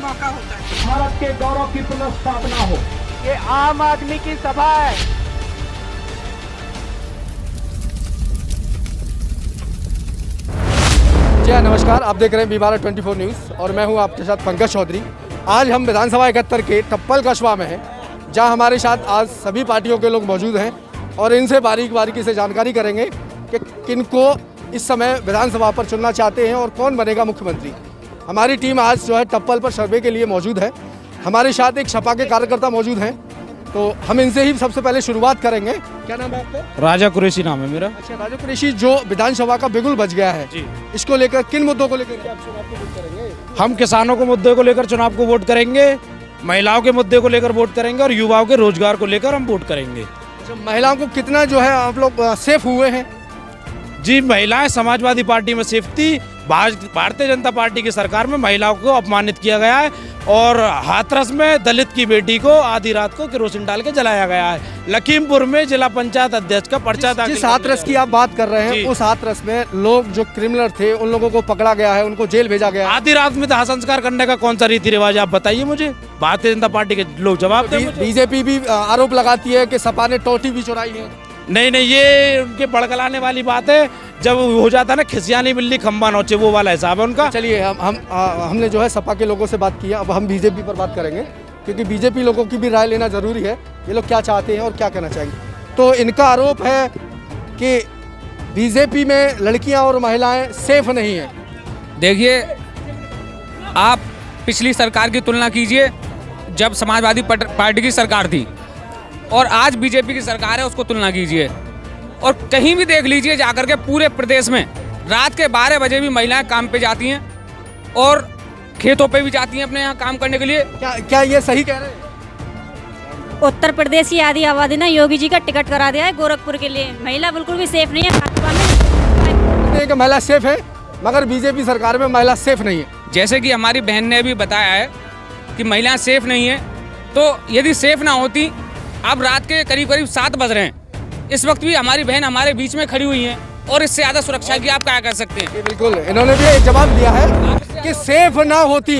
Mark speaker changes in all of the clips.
Speaker 1: मौका होता है।
Speaker 2: भारत के गौरव की पुनर्स्थापना हो।
Speaker 3: ये आम आदमी की सभा है।
Speaker 4: जी हाँ, नमस्कार। आप देख रहे हैं बीबारा 24 न्यूज़ और मैं हूं आपके साथ पंकज चौधरी। आज हम विधानसभा 71 के टप्पल कस्बा में हैं, जहां हमारे साथ आज सभी पार्टियों के लोग मौजूद हैं और इनसे बारीकी से जानकारी करेंगे कि किनको इस समय विधानसभा पर चुनना चाहते हैं और कौन बनेगा मुख्यमंत्री। हमारी टीम आज जो है टप्पल पर सर्वे के लिए मौजूद है। हमारे साथ एक सपा के कार्यकर्ता मौजूद हैं, तो हम इनसे ही सबसे पहले शुरुआत करेंगे। क्या नाम है आपका?
Speaker 5: राजा कुरैशी नाम है मेरा।
Speaker 4: अच्छा, राजा कुरैशी, जो विधानसभा का बिगुल बज गया है
Speaker 5: जी,
Speaker 4: इसको लेकर किन मुद्दों को लेकर आप चुनाव को वोट करेंगे?
Speaker 5: हम किसानों के मुद्दे को लेकर चुनाव को वोट करेंगे, महिलाओं के मुद्दे को लेकर वोट करेंगे और युवाओं के रोजगार को लेकर हम वोट करेंगे।
Speaker 4: अच्छा, महिलाओं को कितना जो है आप लोग सेफ हुए हैं?
Speaker 5: जी, महिलाएं समाजवादी पार्टी में सेफ थी। भारतीय जनता पार्टी की सरकार में महिलाओं को अपमानित किया गया है और हाथरस में दलित की बेटी को आधी रात को केरोसिन डाल के जलाया गया है। लखीमपुर में जिला पंचायत अध्यक्ष का पर्चा दाखिल।
Speaker 4: जिस हाथरस की आप बात कर रहे हैं, उस हाथरस में लोग जो क्रिमिनल थे उन लोगों को पकड़ा गया है, उनको जेल भेजा गया है।
Speaker 5: आधी रात में दाह संस्कार करने का कौन सा रीति रिवाज आप बताइए मुझे। भारतीय जनता पार्टी के लोग जवाब दें मुझे।
Speaker 4: बीजेपी भी आरोप लगाती है कि सपा ने टोटी भी चुराई है।
Speaker 5: नहीं, ये उनके बड़कलाने वाली बात है। जब हो जाता है ना खिसियानी बिल्ली खम्बा नोचे, वो वाला हिसाब है उनका।
Speaker 4: चलिए, हमने जो है सपा के लोगों से बात किया, अब हम बीजेपी पर बात करेंगे, क्योंकि बीजेपी लोगों की भी राय लेना जरूरी है। ये लोग क्या चाहते हैं और क्या कहना चाहेंगे। तो इनका आरोप है कि बीजेपी में लड़कियां और महिलाएं सेफ नहीं है।
Speaker 6: देखिए, आप पिछली सरकार की तुलना कीजिए, जब समाजवादी पार्टी की सरकार थी, और आज बीजेपी की सरकार है, उसको तुलना कीजिए। और कहीं भी देख लीजिए जाकर के, पूरे प्रदेश में रात के 12 बजे भी महिलाएं काम पे जाती हैं और खेतों पे भी जाती हैं अपने यहाँ काम करने के लिए।
Speaker 4: क्या ये सही कह रहे हैं?
Speaker 7: उत्तर प्रदेश की आधी आबादी ने योगी जी का टिकट करा दिया है गोरखपुर के लिए। महिला बिल्कुल भी सेफ नहीं है।
Speaker 4: कि महिला सेफ है, मगर बीजेपी सरकार में महिला सेफ नहीं है।
Speaker 6: जैसे कि हमारी बहन ने भी बताया है कि महिलाएं सेफ नहीं है, तो यदि सेफ ना होती, अब रात के करीब 7 बज रहे हैं, इस वक्त भी हमारी बहन हमारे बीच में खड़ी हुई हैं, और इससे ज्यादा सुरक्षा की आप क्या कर सकते हैं।
Speaker 4: बिल्कुल, इन्होंने भी एक जवाब दिया है कि सेफ ना होती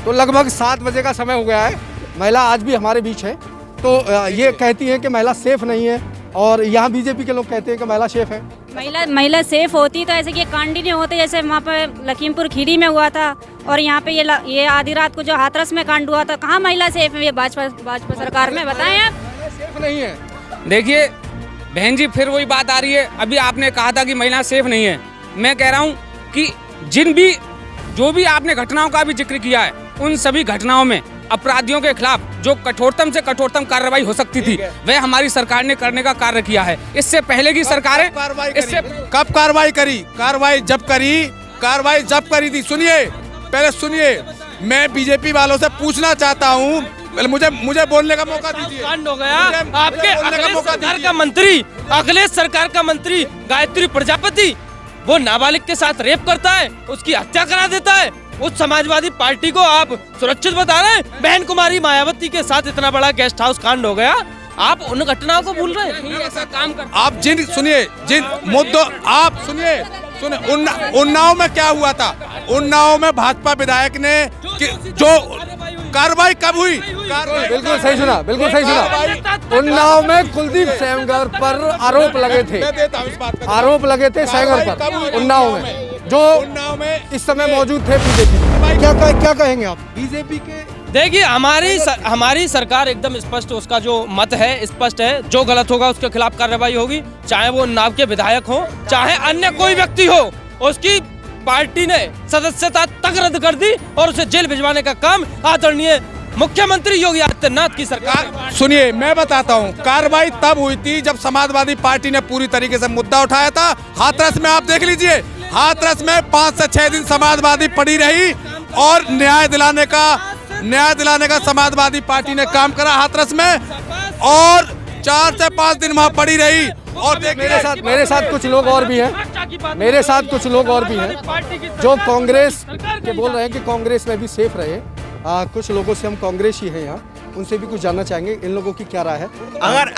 Speaker 4: तो लगभग 7 बजे का समय हो गया है, महिला आज भी हमारे बीच है। तो ये कहती है कि महिला सेफ नहीं है, और यहाँ बीजेपी के लोग कहते हैं कि महिला सेफ है।
Speaker 7: महिला सेफ होती तो ऐसे कि कांड ही नहीं होते, जैसे वहाँ पे लखीमपुर खीरी में हुआ था, और यहाँ पे ये आधी रात को जो हाथरस में कांड हुआ था। कहाँ महिला सेफ है? ये भाजपा सरकार में बताएं आप।
Speaker 4: सेफ नहीं है।
Speaker 6: देखिए बहन जी, फिर वही बात आ रही है। अभी आपने कहा था कि महिला सेफ नहीं है। मैं कह रहा हूँ कि जो भी आपने घटनाओं का भी जिक्र किया है, उन सभी घटनाओं में अपराधियों के खिलाफ जो कठोरतम से कठोरतम कार्रवाई हो सकती थी, वह हमारी सरकार ने करने का कार्य किया है। इससे पहले की सरकारें
Speaker 8: कब कार्रवाई करी? कार्रवाई जब करी थी। सुनिए, पहले सुनिए, मैं बीजेपी वालों से पूछना चाहता हूँ, मुझे बोलने का मौका दीजिए।
Speaker 3: कांड हो गया आपके अखिलेश सरकार का मंत्री गायत्री प्रजापति, वो नाबालिग के साथ रेप करता है, उसकी हत्या करा देता है। उस समाजवादी पार्टी को आप सुरक्षित बता रहे हैं? बहन कुमारी मायावती के साथ इतना बड़ा गेस्ट हाउस कांड हो गया, आप उन घटनाओं को भूल रहे हैं?
Speaker 6: ऐसा काम कर
Speaker 8: आप जिन मुद्दों आप सुनिए, उन्नाव में क्या हुआ था? उन्नाव में भाजपा विधायक ने जो कार्रवाई कब हुई?
Speaker 4: बिल्कुल सही सुना। उन्नाव में कुलदीप सेंगर पर आरोप लगे थे सेंगर पर, उन्नाव में, जो इस समय मौजूद थे बीजेपी। क्या कहेंगे आप बीजेपी के?
Speaker 3: देखिए, हमारी सरकार एकदम स्पष्ट, उसका जो मत है स्पष्ट है। जो गलत होगा उसके खिलाफ कार्रवाई होगी, चाहे वो उन्नाव के विधायक हो, चाहे अन्य कोई व्यक्ति हो। उसकी पार्टी ने सदस्यता तक रद्द कर दी और उसे जेल भिजवाने का काम आदरणीय मुख्यमंत्री योगी आदित्यनाथ की सरकार।
Speaker 8: सुनिए, मैं बताता हूँ, कार्रवाई तब हुई थी जब समाजवादी पार्टी ने पूरी तरीके से मुद्दा उठाया था। हाथरस में आप देख लीजिए, हाथरस में 5 से 6 दिन समाजवादी पड़ी रही और न्याय दिलाने का समाजवादी पार्टी ने काम करा हाथरस में, और 4 से 5 दिन वहाँ पड़ी रही। और
Speaker 4: मेरे साथ कुछ लोग और भी हैं, जो कांग्रेस के बोल रहे हैं कि कांग्रेस में भी सेफ रहे। कुछ लोगों से हम कांग्रेस ही हैं यहाँ, उनसे भी कुछ जानना चाहेंगे इन लोगों की क्या राय है।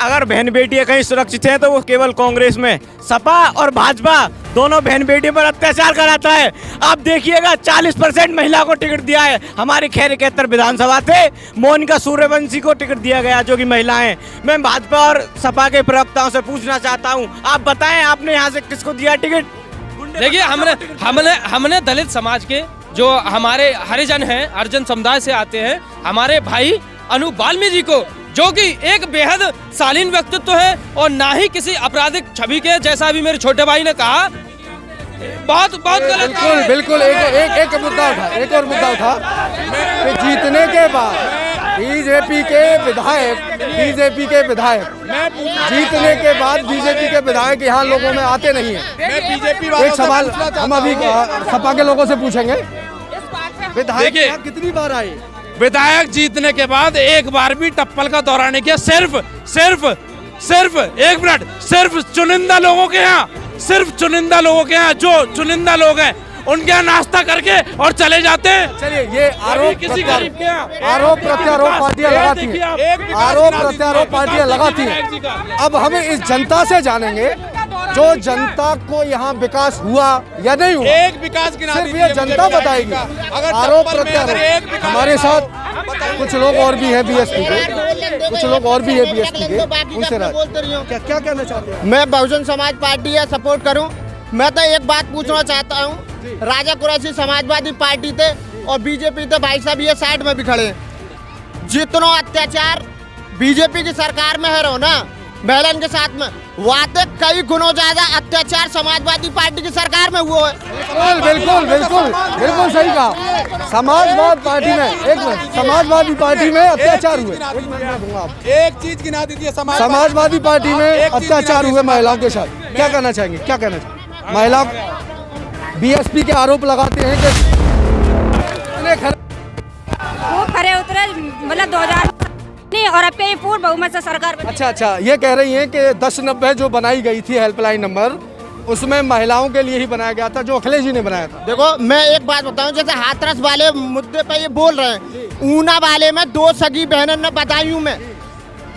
Speaker 1: अगर बहन बेटियां कहीं सुरक्षित हैं तो वो केवल कांग्रेस में। सपा और भाजपा दोनों बहन बेटियों पर अत्याचार कराता है। आप देखिएगा 40% महिला को टिकट दिया है। हमारे खैर 71 विधानसभा थे, मोनिका सूर्यवंशी को टिकट दिया गया जो कि महिला हैं। मैं भाजपा और सपा के प्रवक्ताओं से पूछना चाहता हूँ, आप बताएं आपने यहाँ से किसको दिया टिकट?
Speaker 3: देखिए हमने दलित समाज के जो हमारे हरिजन हैं, हरिजन समुदाय से आते हैं, हमारे भाई अनूप वाल्मीकि को, जो कि एक बेहद शालीन व्यक्तित्व है और ना ही किसी आपराधिक छवि के, जैसा अभी मेरे छोटे भाई ने कहा, बहुत गलत।
Speaker 4: बिल्कुल एक मुद्दा उठा, एक और मुद्दा उठा कि जीतने के बाद बीजेपी के विधायक जीतने के बाद बीजेपी के विधायक यहाँ लोगों में आते नहीं है। एक सवाल हम अभी सपा के लोगों से पूछेंगे, विधायक यहाँ कितनी बार आए?
Speaker 5: विधायक जीतने के बाद एक बार भी टप्पल का दौरा नहीं किया। सिर्फ एक मिनट, सिर्फ चुनिंदा लोगों के यहाँ, जो चुनिंदा लोग हैं उनके यहाँ नाश्ता करके और चले जाते हैं।
Speaker 4: चलिए, ये आरोप प्रत्यारोप पार्टियां लगाती हैं। अब हमें इस जनता से जानेंगे, जो जनता को यहाँ विकास हुआ या नहीं हुआ,
Speaker 8: एक विकास की
Speaker 4: सिर्फ ये जनता बताएगी। आरोप प्रत्यारोप हमारे साथ कुछ लोग और भी हैं बीएसपी के, उनसे क्या कहना चाहते हैं?
Speaker 9: मैं बहुजन समाज पार्टी या सपोर्ट करूं। मैं तो एक बात पूछना चाहता हूं, राजा कुरैशी समाजवादी पार्टी थे और बीजेपी थे, भाई साहब ये साइड में भी खड़े हैं। जितना अत्याचार बीजेपी की सरकार में है रहो ना महिलाओं के साथ में, वाते कई गुणों ज्यादा अत्याचार समाजवादी पार्टी की सरकार में हुआ है।
Speaker 4: बिल्कुल सही कहा। समाजवादी पार्टी में अत्याचार हुए।
Speaker 8: एक चीज गिना दीजिए,
Speaker 4: समाजवादी पार्टी में अत्याचार हुए महिलाओं के साथ। क्या कहना चाहेंगे? महिला बीएसपी के आरोप लगाते हैं कि
Speaker 7: वो खरे उतरे, मतलब 2000 नहीं, और अब के ये पूर्ण बहुमत से सरकार बनी।
Speaker 4: अच्छा, ये कह रही हैं कि 1090 जो बनाई गई थी हेल्पलाइन नंबर, उसमें महिलाओं के लिए ही बनाया गया था, जो अखिलेश जी ने बनाया था।
Speaker 9: देखो मैं एक बात बताऊं, जैसे हाथरस वाले मुद्दे पे ये बोल रहे हैं, ऊना वाले में 2 सगी बहनों ने बदायूं में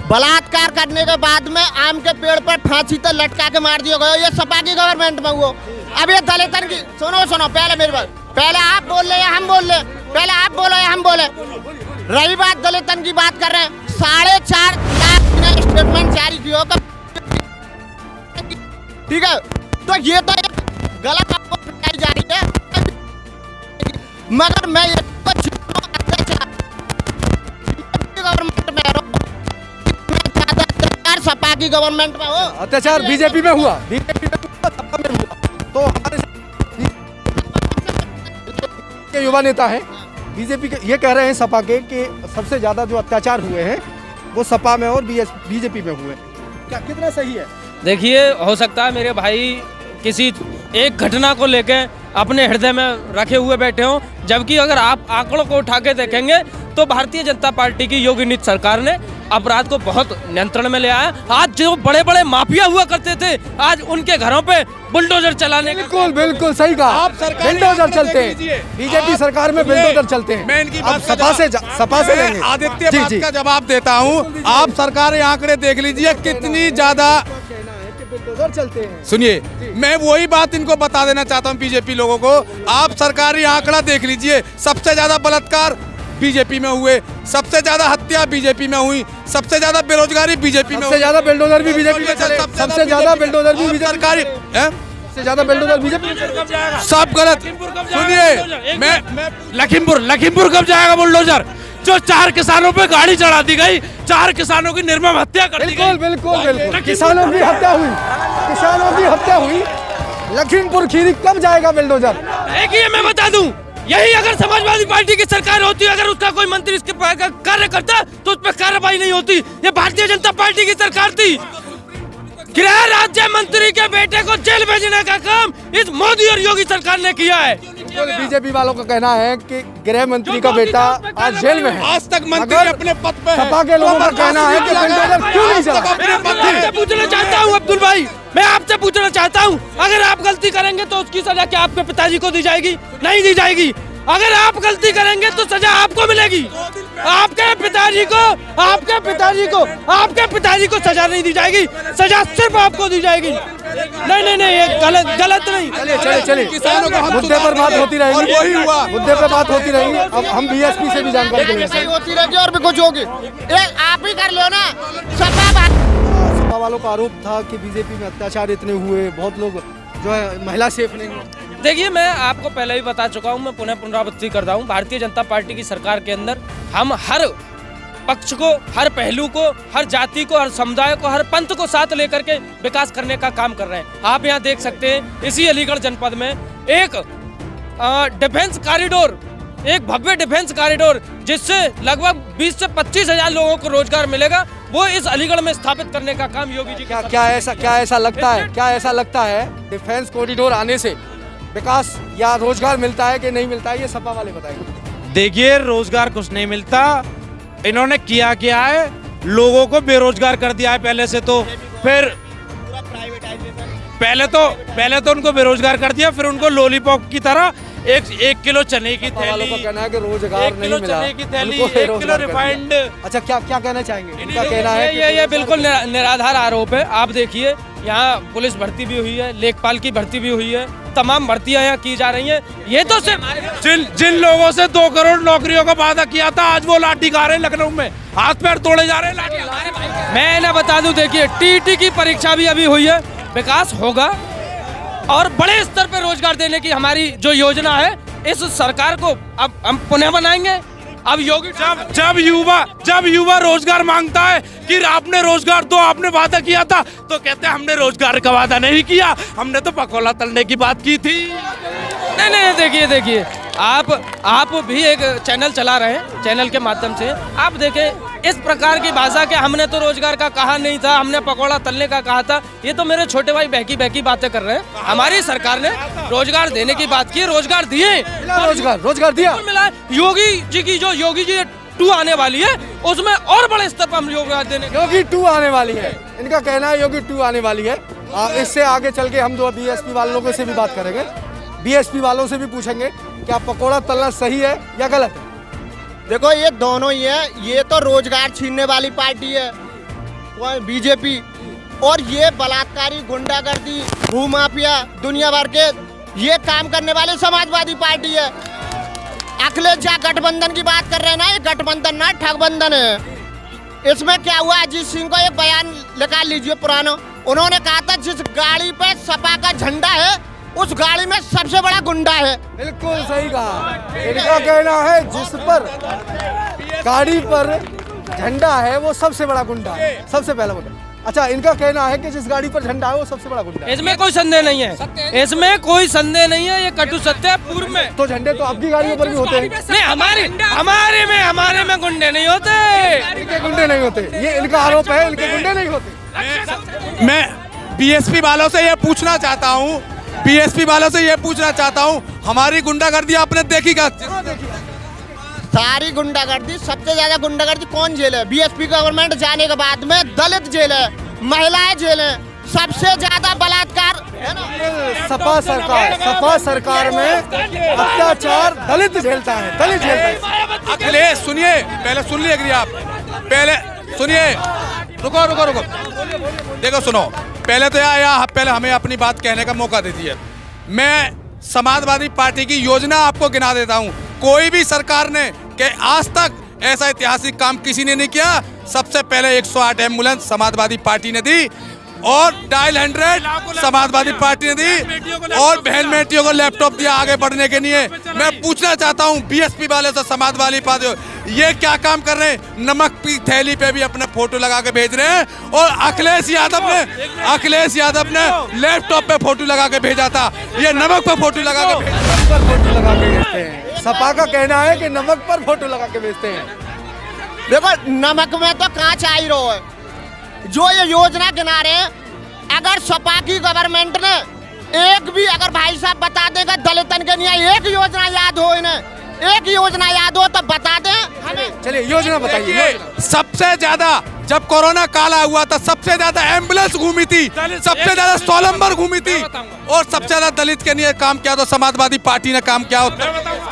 Speaker 9: बलात्कार करने के बाद में आम के पेड़ पर फांसी तक लटका के मार दिया गया। ये सपा की गवर्नमेंट में हुआ। अब ये दलितन की सुनो पहले मेरी बात, पहले आप बोल ले या हम बोल ले, पहले आप बोलो या हम बोले। रही बात दलितन की बात कर रहे हैं, 4.5 लाख स्टेटमेंट जारी किया, ठीक है, तो ये तो एक गलत आपको बताई जा रही है। मगर मैं ये गवर्नमेंट में सपा की गवर्नमेंट में हो,
Speaker 4: अत्याचार बीजेपी में हुआ, सपा में हुआ। तो हमारे के युवा नेता हैं बीजेपी के, ये कह रहे हैं सपा के कि सबसे ज्यादा जो अत्याचार हुए हैं वो सपा में और बीजेपी में हुए। क्या कितना सही है?
Speaker 3: देखिए, हो सकता है मेरे भाई किसी एक घटना को लेके अपने हृदय में रखे हुए बैठे हों, जबकि अगर आप आंकड़ों को उठा के देखेंगे तो भारतीय जनता पार्टी की योगी नीति सरकार ने अपराध को बहुत नियंत्रण में ले आया। आज जो बड़े बड़े माफिया हुआ करते थे, आज उनके घरों पे बुलडोजर चलाने।
Speaker 4: बिल्कुल सही कहा। आप बुलडोजर चलते हैं, बीजेपी सरकार में बुलडोजर चलते हैं।
Speaker 8: मैं इनकी
Speaker 4: अब सपा से लेंगे।
Speaker 8: आदित्य बात का जवाब देता हूँ। आप सरकारी आंकड़े देख लीजिए कितनी ज्यादा
Speaker 4: चलते हैं।
Speaker 8: सुनिए, मैं वही बात इनको बता देना चाहता हूँ बीजेपी लोगों को। आप सरकारी आंकड़ा देख लीजिए, सबसे ज्यादा बलात्कार बीजेपी में हुए, सबसे ज्यादा हत्या बीजेपी में हुई, सबसे ज्यादा बेरोजगारी बीजेपी में,
Speaker 4: सबसे ज्यादा बुलडोजर भी बीजेपी में चले, सबसे ज्यादा बुलडोजर भी
Speaker 8: सरकारी,
Speaker 4: सबसे ज्यादा बुलडोजर बीजेपी में।
Speaker 8: सब गलत। सुनिए, मैं लखीमपुर कब जाएगा बुलडोजर? जो 4 किसानों पे गाड़ी चढ़ा दी गई, 4 किसानों की निर्मम हत्या कर दी गई।
Speaker 4: बिल्कुल किसानों की हत्या हुई। लखीमपुर खीरी कब जाएगा बुलडोजर?
Speaker 3: देखिए, मैं बता दूं, यही अगर समाजवादी पार्टी की सरकार होती, अगर उसका कोई मंत्री इसके कार्य करता तो उस पर कार्रवाई नहीं होती। ये भारतीय जनता पार्टी की सरकार थी। गृह राज्य मंत्री के बेटे को जेल भेजने का काम इस मोदी और योगी सरकार ने किया है।
Speaker 4: बीजेपी वालों का कहना है कि गृह मंत्री का बेटा आज जेल में है।
Speaker 8: आज तक मंत्री अपने पद पे है।
Speaker 4: सपा के लोगों का कहना है कि बुलडोजर क्यों नहीं चला?
Speaker 3: मैं पूछना चाहता हूँ अब्दुल भाई, मैं आपसे पूछना चाहता हूँ, अगर आप गलती करेंगे तो उसकी सजा क्या आपके पिताजी को दी जाएगी? नहीं दी जाएगी। अगर आप गलती करेंगे तो सजा आपको मिलेगी। आपके पिताजी को सजा नहीं दी जाएगी, सजा सिर्फ आपको दी जाएगी। नहीं, ये गलत नहीं।
Speaker 4: चलिए
Speaker 8: किसानों का
Speaker 4: मुद्दे पर बात होती
Speaker 8: और
Speaker 4: रहेगी,
Speaker 8: वही हुआ।
Speaker 4: मुद्दे पर बात होती रहेगी। अब हम बीएसपी से भी जानकारी
Speaker 9: ऐसे
Speaker 4: लेंगे।
Speaker 9: ही होती रहेगी और भी कुछ होगी। आप ही कर लो ना। सपा
Speaker 4: वालों का आरोप था कि बीजेपी में अत्याचार इतने हुए, बहुत लोग जो है महिला सेफ नहीं हुई।
Speaker 3: देखिए, मैं आपको पहले ही बता चुका हूं, मैं पुनरावृत्ति करता हूं। भारतीय जनता पार्टी की सरकार के अंदर हम हर पक्ष को, हर पहलू को, हर जाति को, हर समुदाय को, हर पंथ को साथ लेकर के विकास करने का काम कर रहे हैं। आप यहाँ देख सकते हैं इसी अलीगढ़ जनपद में एक डिफेंस कॉरिडोर, एक भव्य डिफेंस कॉरिडोर जिससे लगभग 20 से 25 हजार लोगों को रोजगार मिलेगा, वो इस अलीगढ़ में स्थापित करने का काम योगी जी
Speaker 4: क्या ऐसा लगता है डिफेंस कॉरिडोर आने से विकास या रोजगार मिलता है कि नहीं मिलता है? ये सपा वाले बताएंगे।
Speaker 5: देखिए, रोजगार कुछ नहीं मिलता। इन्होंने किया क्या है, लोगों को बेरोजगार कर दिया है पहले से। तो फिर पहले तो उनको बेरोजगार कर दिया, फिर उनको लॉलीपॉप की तरह एक किलो चने की
Speaker 4: सपा वालों
Speaker 5: थैली,
Speaker 4: का कहना है कि रोजगार
Speaker 5: एक
Speaker 4: नहीं
Speaker 5: किलो
Speaker 4: मिला,
Speaker 5: चने की थैली,
Speaker 4: उनको
Speaker 5: 1 किलो
Speaker 4: बेरोजगार कर दिया।
Speaker 5: रिफाइंड।
Speaker 4: अच्छा, क्या कहना चाहेंगे? इनका कहना है कि
Speaker 3: ये बिल्कुल निराधार आरोप है। आप देखिए, यहाँ पुलिस भर्ती भी हुई है, लेखपाल की भर्ती भी हुई है, तमाम भर्तियां यहाँ की जा रही हैं। ये तो सिर्फ
Speaker 5: जिन लोगों से 2 करोड़ नौकरियों का वादा किया था, आज वो लाठी खा रहे हैं लखनऊ में, हाथ पैर तोड़े जा रहे हैं लाठी।
Speaker 3: मैं ना बता दूं, देखिए टीटी की परीक्षा भी अभी हुई है। विकास होगा और बड़े स्तर पर रोजगार देने की हमारी जो योजना है, इस सरकार को अब हम पुनः बनाएंगे। अब योगी
Speaker 5: जब युवा रोजगार मांगता है कि आपने रोजगार दो, आपने वादा किया था, तो कहते हैं हमने रोजगार का वादा नहीं किया, हमने तो पकोड़ा तलने की बात की थी।
Speaker 3: नहीं, देखिए आप भी एक चैनल चला रहे हैं, चैनल के माध्यम से आप देखें इस प्रकार की भाषा के हमने तो रोजगार का कहा नहीं था, हमने पकोड़ा तलने का कहा था। ये तो मेरे छोटे भाई बहकी बातें कर रहे हैं। हमारी सरकार ने रोजगार देने की बात की, रोजगार दिए,
Speaker 4: रोजगार दिया।
Speaker 3: मिला। योगी जी की जो योगी जी 2 आने वाली है, उसमें और बड़े स्तर पर हम रोजगार देने।
Speaker 4: योगी 2 आने वाली है, इनका कहना है योगी 2 आने वाली है। इससे आगे चल के हम जो बीएसपी वालों से भी बात करेंगे, बीएसपी वालों से भी पूछेंगे क्या पकोड़ा तलना सही है या गलत है।
Speaker 9: देखो, ये दोनों ही है। ये तो रोजगार छीनने वाली पार्टी है बीजेपी, और ये बलात्कारी, गुंडागर्दी, भूमाफिया, दुनिया भर के ये काम करने वाले समाजवादी पार्टी है। अखिलेश जी गठबंधन की बात कर रहे हैं ना, ये गठबंधन ना ठगबंधन है। इसमें क्या हुआ, अजीत सिंह को एक बयान निकाल लीजिए पुराना। उन्होंने कहा था जिस गाड़ी पे सपा का झंडा है, उस गाड़ी में सबसे बड़ा गुंडा है।
Speaker 4: बिल्कुल सही कहा। इनका कहना है जिस पर गाड़ी पर झंडा है वो सबसे बड़ा गुंडा है, सबसे पहला गुंडा। अच्छा, इनका कहना है कि जिस गाड़ी पर झंडा है वो सबसे बड़ा गुंडा है।
Speaker 3: इसमें कोई संदेह नहीं है, इसमें कोई संदेह नहीं है। ये कटु सत्य है। पूर्व में
Speaker 4: तो झंडे तो आपकी गाड़ियों पर भी होते हैं।
Speaker 3: नहीं, हमारे में गुंडे नहीं होते।
Speaker 4: इनके गुंडे नहीं होते, ये इनका आरोप है, इनके गुंडे नहीं होते।
Speaker 8: मैं बीएसपी वालों से ये पूछना चाहता हूँ, हमारी गुंडागर्दी आपने देखी क्या?
Speaker 9: सारी गुंडागर्दी, सबसे ज्यादा गुंडागर्दी कौन झेल है? बीएसपी गवर्नमेंट जाने के बाद में दलित जेल है, महिलाएं जेल है, सबसे ज्यादा बलात्कार है ना।
Speaker 4: सपा सरकार में अत्याचार दलित झेलता है।
Speaker 8: अखिलेश, सुनिए, पहले सुन लीजिए आप, पहले सुनिए, रुको। देखो सुनो, पहले तो पहले हमें अपनी बात कहने का मौका दीजिए। मैं समाजवादी पार्टी की योजना आपको गिना देता हूँ। कोई भी सरकार ने कि आज तक ऐसा ऐतिहासिक काम किसी ने नहीं किया। सबसे पहले 108 एम्बुलेंस समाजवादी पार्टी ने दी, और 250 समाजवादी पार्टी ने दी, और बहन बेटियों को लैपटॉप दिया आगे बढ़ने के लिए। मैं पूछना चाहता हूं बीएसपी वाले से, समाजवादी पार्टी, ये क्या काम कर रहे हैं? नमक की थैली पे भी अपने फोटो लगा के भेज रहे हैं, और अखिलेश यादव ने लैपटॉप पे फोटो लगा के भेजा था। ये नमक पे फोटो लगा के
Speaker 4: भेजते हैं। सपा का कहना है कि नमक पर फोटो लगा के भेजते हैं।
Speaker 9: देखो, नमक में तो कांच आ ही रहा है। जो ये योजना गिना रहे हैं, अगर सपा की गवर्नमेंट ने एक भी, अगर भाई साहब बता देगा दलितन के लिए एक योजना याद हो, इन्हें एक योजना याद हो तो बता दें हमें।
Speaker 4: चलिए योजना बताइए।
Speaker 8: सबसे ज्यादा जब कोरोना काल आया हुआ था सबसे ज्यादा एम्बुलेंस घूमी थी, सबसे ज्यादा सोलंबर घूमी थी और सबसे ज्यादा दलित के लिए काम किया तो समाजवादी पार्टी ने काम किया होता।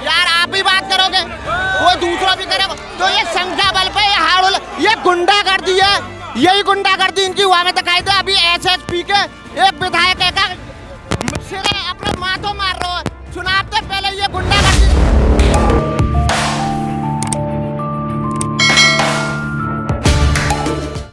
Speaker 9: यार आप ही बात करोगे, कोई दूसरा भी करेगा तो ये संख्या बल पे ये गुंडागर्दी है, यही गुंडागर्दी इनकी हुआ में दिखाई दे। अभी एसएसपी के एक विधायक का सिरे अपना माथों मार रहे हो, चुनाव से पहले ये गुंडागर्दी